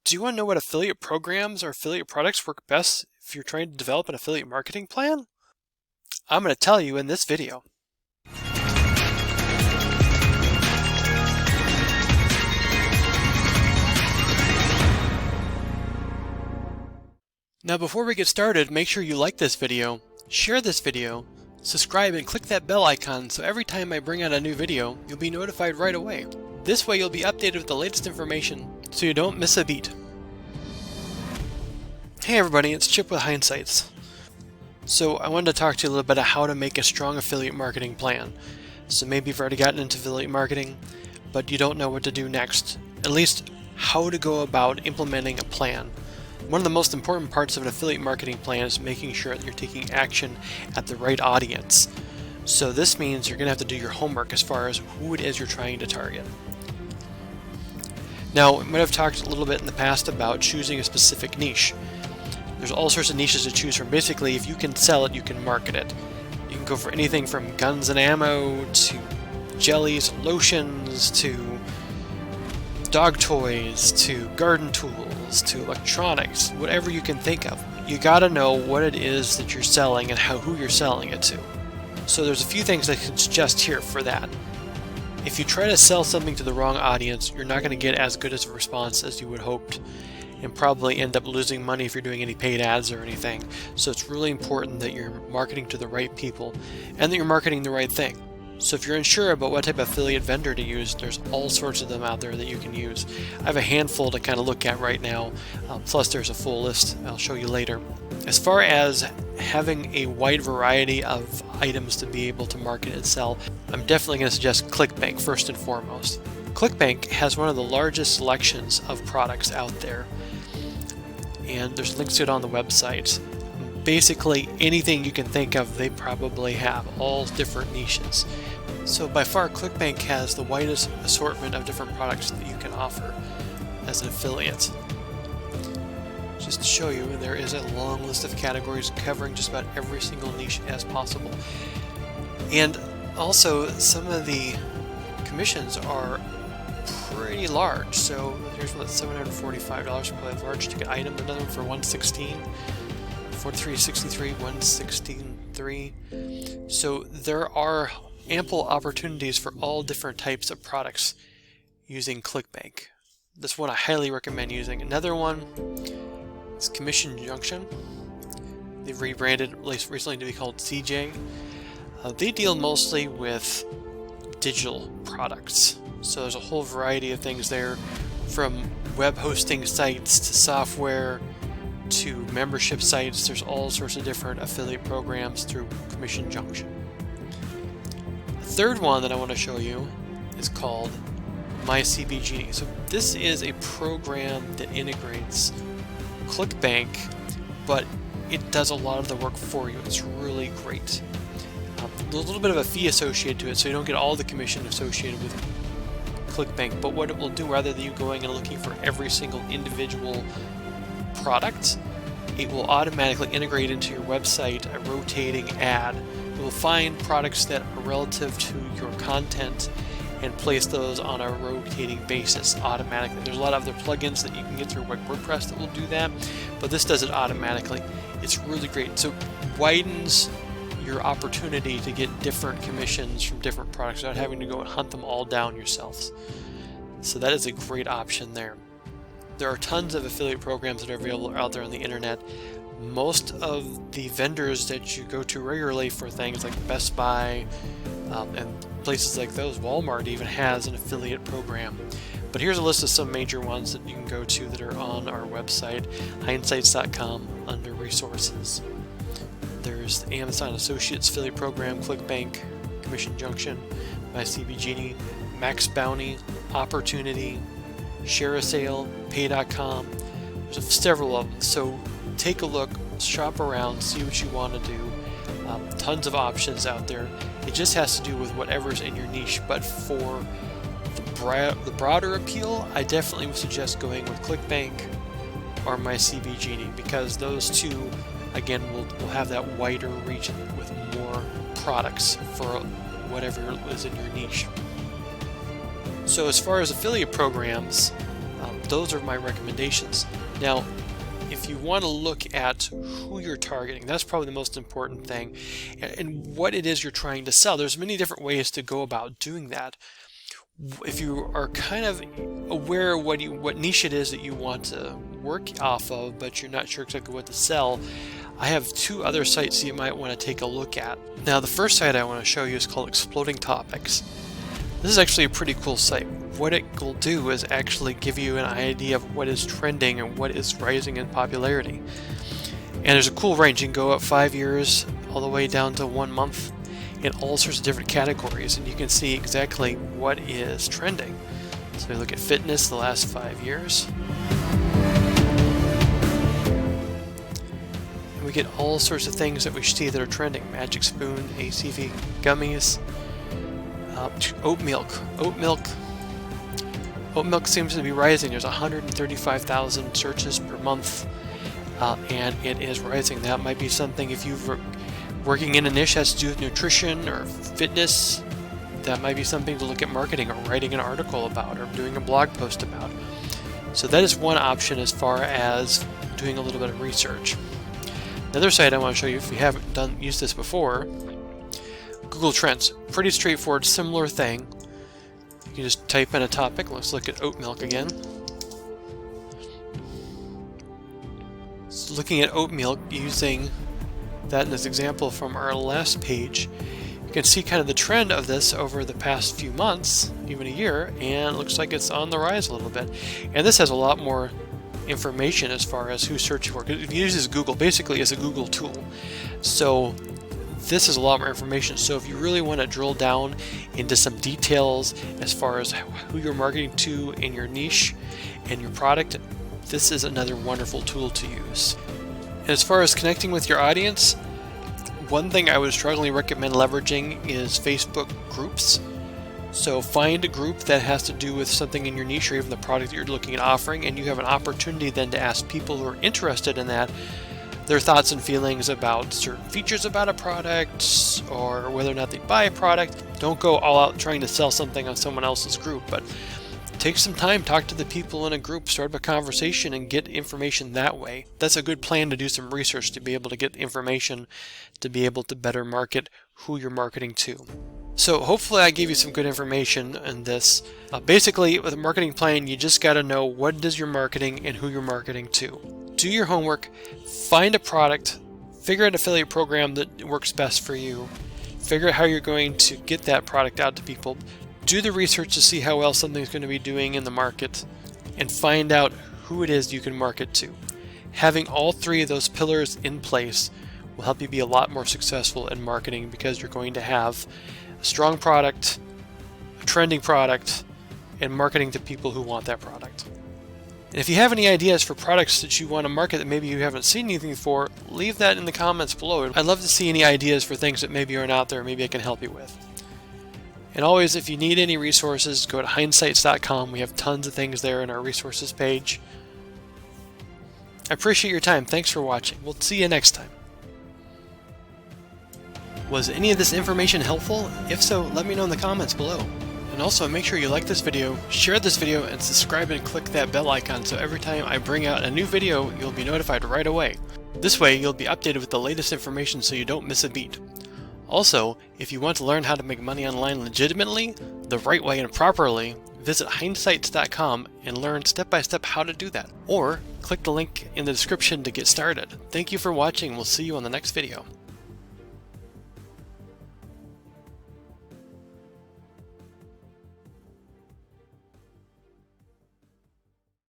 Do you want to know what affiliate programs or affiliate products work best if you're trying to develop an affiliate marketing plan? I'm going to tell you in this video. Now before we get started, make sure you like this video, share this video, subscribe and click that bell icon so every time I bring out a new video, you'll be notified right away. This way you'll be updated with the latest information so you don't miss a beat. Hey everybody, it's Chip with HindeSights. So I wanted to talk to you a little bit about how to make a strong affiliate marketing plan. So maybe you've already gotten into affiliate marketing, but you don't know what to do next. At least how to go about implementing a plan. One of the most important parts of an affiliate marketing plan is making sure that you're taking action at the right audience. So this means you're going to have to do your homework as far as who it is you're trying to target. Now, we might have talked a little bit in the past about choosing a specific niche. There's all sorts of niches to choose from. Basically, if you can sell it, you can market it. You can go for anything from guns and ammo to jellies, lotions, to dog toys, to garden tools, to electronics, whatever you can think of. You gotta know what it is that you're selling and who you're selling it to. So there's a few things I can suggest here for that. If you try to sell something to the wrong audience, you're not going to get as good as a response as you would hoped, and probably end up losing money if you're doing any paid ads or anything. So it's really important that you're marketing to the right people and that you're marketing the right thing. So if you're unsure about what type of affiliate vendor to use, there's all sorts of them out there that you can use. I have a handful to kind of look at right now, plus there's a full list I'll show you later. As far as having a wide variety of items to be able to market and sell, I'm definitely going to suggest ClickBank first and foremost. ClickBank has one of the largest selections of products out there, and there's links to it on the website. Basically anything you can think of, they probably have, all different niches. So by far, ClickBank has the widest assortment of different products that you can offer as an affiliate. Just to show you, there is a long list of categories covering just about every single niche as possible. And also, some of the commissions are pretty large. So here's one that's $745 for a large ticket item, another one for $116, $43.63, $116.3. So there are ample opportunities for all different types of products using ClickBank. This one I highly recommend using. Another one is Commission Junction. They've rebranded at least recently to be called CJ. They deal mostly with digital products. So there's a whole variety of things there, from web hosting sites to software to membership sites. There's all sorts of different affiliate programs through Commission Junction. The third one that I want to show you is called MyCBG. So this is a program that integrates ClickBank, but it does a lot of the work for you. It's really great. There's a little bit of a fee associated to it, so you don't get all the commission associated with ClickBank, but what it will do, rather than you going and looking for every single individual product, it will automatically integrate into your website a rotating ad. It will find products that are relative to your content and place those on a rotating basis automatically. There's a lot of other plugins that you can get through WordPress that will do that, but this does it automatically. It's really great. So it widens your opportunity to get different commissions from different products without having to go and hunt them all down yourselves. So that is a great option there. There are tons of affiliate programs that are available out there on the internet. Most of the vendors that you go to regularly for things like Best Buy and places like those, Walmart even has an affiliate program. But here's a list of some major ones that you can go to that are on our website, HindeSights.com, under Resources. There's the Amazon Associates affiliate program, ClickBank, Commission Junction, MyCBG, Max Bounty, Opportunity, Share a Sale, Pay.com. There's several of them. So take a look, shop around, see what you want to do. Tons of options out there. It just has to do with whatever's in your niche. But for the broader appeal, I definitely would suggest going with ClickBank or MyCBG, because those two, again, will have that wider reach with more products for whatever is in your niche. So as far as affiliate programs, those are my recommendations. Now, if you want to look at who you're targeting, that's probably the most important thing, and what it is you're trying to sell. There's many different ways to go about doing that. If you are kind of aware of what niche it is that you want to work off of, but you're not sure exactly what to sell, I have two other sites you might want to take a look at. Now, the first site I want to show you is called Exploding Topics. This is actually a pretty cool site. What it will do is actually give you an idea of what is trending and what is rising in popularity. And there's a cool range. You can go up 5 years all the way down to 1 month in all sorts of different categories, and you can see exactly what is trending. So we look at fitness the last 5 years. And we get all sorts of things that we see that are trending. Magic Spoon, ACV, gummies, oat milk. Oat milk seems to be rising. There's 135,000 searches per month, and it is rising. That might be something, if you're working in a niche that has to do with nutrition or fitness, that might be something to look at marketing or writing an article about or doing a blog post about. So that is one option as far as doing a little bit of research. Another site I want to show you, if you haven't used this before, Google Trends. Pretty straightforward, similar thing. You can just type in a topic. Let's look at oat milk again. So looking at oat milk, using that in this example from our last page, you can see kind of the trend of this over the past few months, even a year, and it looks like it's on the rise a little bit. And this has a lot more information as far as who's searching for it. It uses Google basically as a Google tool. So this is a lot more information. So if you really want to drill down into some details as far as who you're marketing to in your niche and your product, this is another wonderful tool to use. And as far as connecting with your audience, one thing I would strongly recommend leveraging is Facebook groups. So find a group that has to do with something in your niche or even the product that you're looking at offering, and you have an opportunity then to ask people who are interested in that their thoughts and feelings about certain features about a product or whether or not they buy a product. Don't go all out trying to sell something on someone else's group, but take some time, talk to the people in a group, start a conversation, and get information that way. That's a good plan to do some research to be able to get information to be able to better market who you're marketing to. So hopefully I gave you some good information in this. Basically, with a marketing plan, you just got to know what it is you're marketing and who you're marketing to. Do your homework, find a product, figure out an affiliate program that works best for you, figure out how you're going to get that product out to people, do the research to see how well something's going to be doing in the market, and find out who it is you can market to. Having all three of those pillars in place will help you be a lot more successful in marketing, because you're going to have a strong product, a trending product, and marketing to people who want that product. And if you have any ideas for products that you want to market that maybe you haven't seen anything for, leave that in the comments below. I'd love to see any ideas for things that maybe aren't out there, maybe I can help you with. And always, if you need any resources, go to HindeSights.com. We have tons of things there in our resources page. I appreciate your time. Thanks for watching. We'll see you next time. Was any of this information helpful? If so, let me know in the comments below. And also, make sure you like this video, share this video, and subscribe and click that bell icon so every time I bring out a new video, you'll be notified right away. This way, you'll be updated with the latest information so you don't miss a beat. Also, if you want to learn how to make money online legitimately, the right way and properly, visit HindeSights.com and learn step-by-step how to do that. Or click the link in the description to get started. Thank you for watching. We'll see you on the next video.